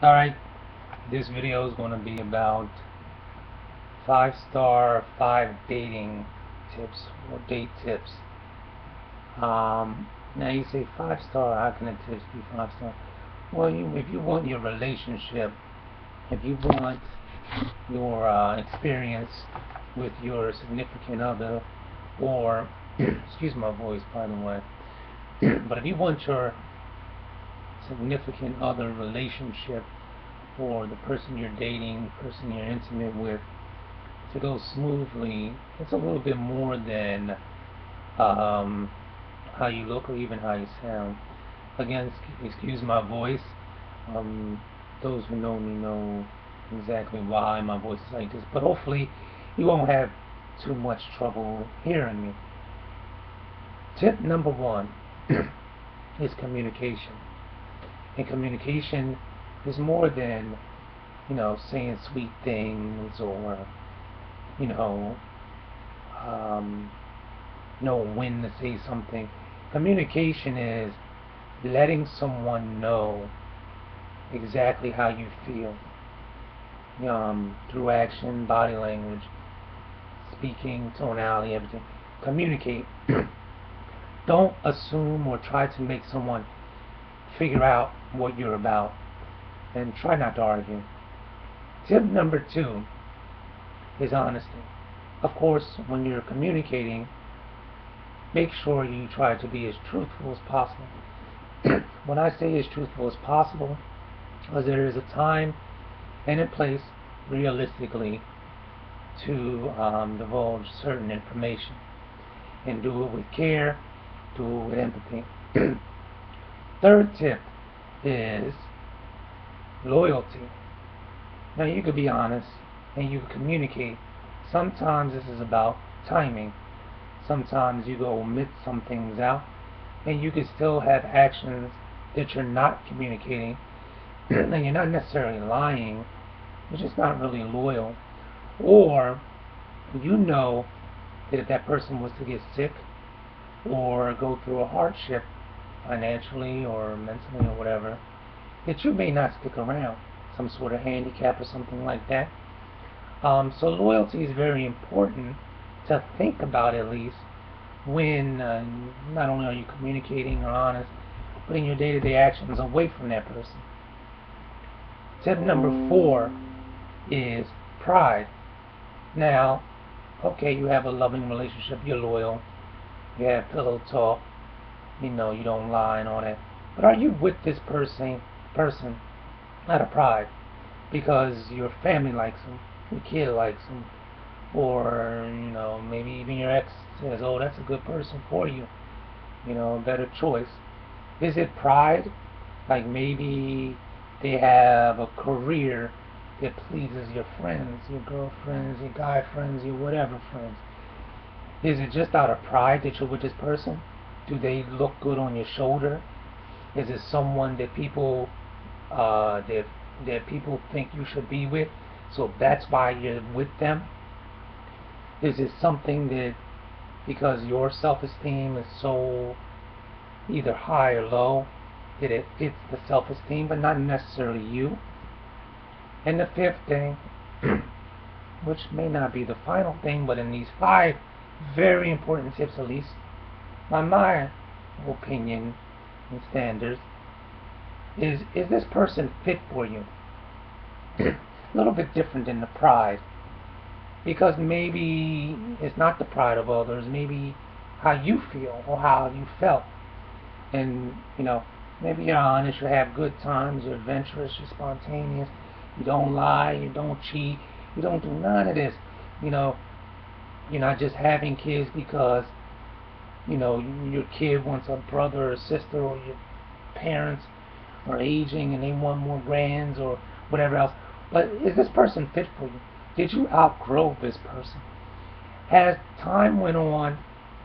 Alright, this video is going to be about 5 dating tips or date tips. Now you say 5-star, how can the tips be 5-star? Well, if you want your relationship, if you want your experience with your significant other, or, excuse my voice by the way, but if you want your significant other relationship or the person you're dating, the person you're intimate with, to go smoothly, it's a little bit more than how you look or even how you sound. Again, excuse my voice. Those who know me know exactly why my voice is like this, but hopefully you won't have too much trouble hearing me. Tip number 1 is communication. And communication is more than, saying sweet things or, you know, know when to say something. Communication is letting someone know exactly how you feel, through action, body language, speaking, tonality, everything. Communicate. Don't assume or try to make someone figure out what you're about, and try not to argue. Tip number 2 is honesty. Of course, when you're communicating, make sure you try to be as truthful as possible. When I say as truthful as possible, because there is a time and a place, realistically, to divulge certain information, and do it with care, do it with empathy. Third tip is loyalty. Now you could be honest and you could communicate. Sometimes this is about timing. Sometimes you go omit some things out, and you can still have actions that you're not communicating. And you're not necessarily lying, you're just not really loyal. Or you know that if that person was to get sick or go through a hardship financially or mentally or whatever, that you may not stick around, some sort of handicap or something like that. So loyalty is very important to think about, at least when not only are you communicating or honest, but in your day-to-day actions away from that person. Tip number 4 is pride. Now, okay, you have a loving relationship, you're loyal, you have pillow talk, you don't lie and all that. But are you with this person out of pride because your family likes them, your kid likes them, or maybe even your ex says, "Oh, that's a good person for you, a better choice." Is it pride? Like maybe they have a career that pleases your friends, your girlfriends, your guy friends, your whatever friends. Is it just out of pride that you're with this person? Do they look good on your shoulder? Is it someone that people think you should be with, so that's why you're with them? Is it something that because your self-esteem is so either high or low that it fits the self-esteem but not necessarily you? And the fifth thing, which may not be the final thing, but in these 5 very important tips, at least by my opinion and standards, is this person fit for you? A little bit different than the pride, because maybe it's not the pride of others, maybe how you feel or how you felt. And maybe you're honest, you have good times, you're adventurous, you're spontaneous, you don't lie, you don't cheat, you don't do none of this. You're not just having kids because your kid wants a brother or sister, or your parents are aging and they want more grands or whatever else. But is this person fit for you? Did you outgrow this person? As time went on,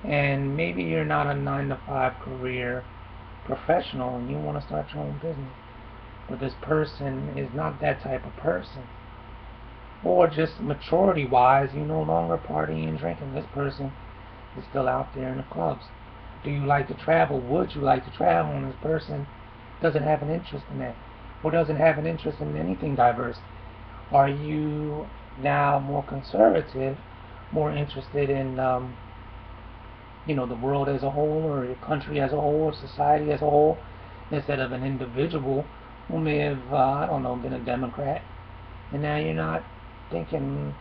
and maybe you're not a 9-to-5 career professional and you want to start your own business, but this person is not that type of person, or just maturity wise, you no longer partying and drinking, this person is still out there in the clubs. Do you like to travel? Would you like to travel? And this person doesn't have an interest in that. or doesn't have an interest in anything diverse? Are you now more conservative, more interested in the world as a whole, or your country as a whole, or society as a whole, instead of an individual who may have, I don't know, been a Democrat, and now you're not thinking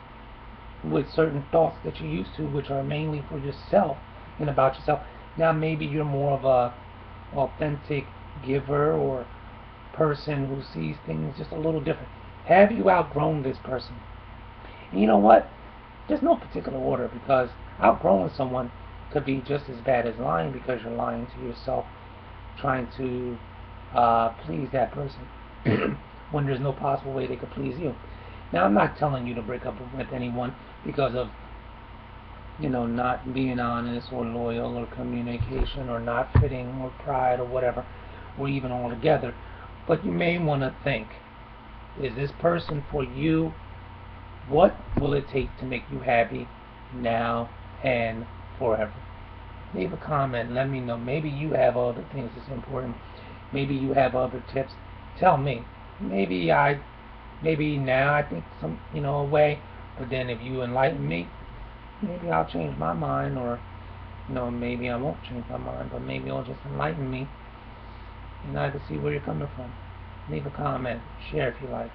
with certain thoughts that you used to, which are mainly for yourself and about yourself. Now maybe you're more of a authentic giver or person who sees things just a little different. Have you outgrown this person? And you know what? There's no particular order, because outgrowing someone could be just as bad as lying, because you're lying to yourself, trying to please that person when there's no possible way they could please you. Now, I'm not telling you to break up with anyone because of not being honest or loyal or communication or not fitting or pride or whatever, or even all together. But you may want to think, is this person for you? What will it take to make you happy now and forever? Leave a comment. Let me know. Maybe you have other things that's important. Maybe you have other tips. Tell me. Maybe now I think some, a way. But then if you enlighten me, maybe I'll change my mind, or maybe I won't change my mind, but maybe it'll just enlighten me, and I can see where you're coming from. Leave a comment. Share if you like.